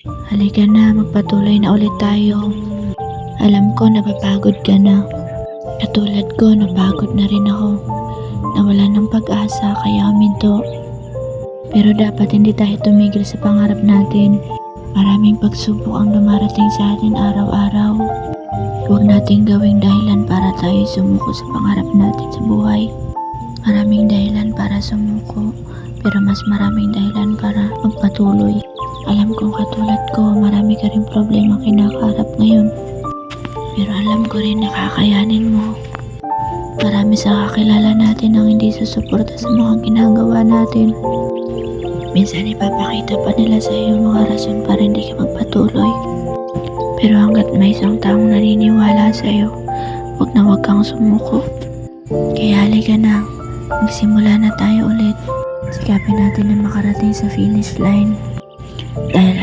Halika na, magpatuloy na ulit tayo. Alam ko napapagod ka na. Katulad ko, napagod na rin ako. Nawala ng pag-asa kaya huminto. Pero dapat hindi tayo tumigil sa pangarap natin. Maraming pagsubok ang dumarating sa atin araw-araw. Huwag nating gawing dahilan para tayo sumuko sa pangarap natin sa buhay. Maraming dahilan para sumuko, pero mas maraming dahilan para magpatuloy. Alam kong katulad ko, marami ka rin problema kinakaharap ngayon. Pero alam ko rin na kakayanin mo. Marami sa kakilala natin ang hindi susuporta sa mga ginagawa natin. Minsan ipapakita pa nila sa iyo mga rason para hindi ka magpatuloy. Pero hanggat may isang taong naniniwala sa iyo, huwag kang sumuko. Kaya halika na, magsimula na tayo ulit. Sikapin natin na makarating sa finish line. Dahil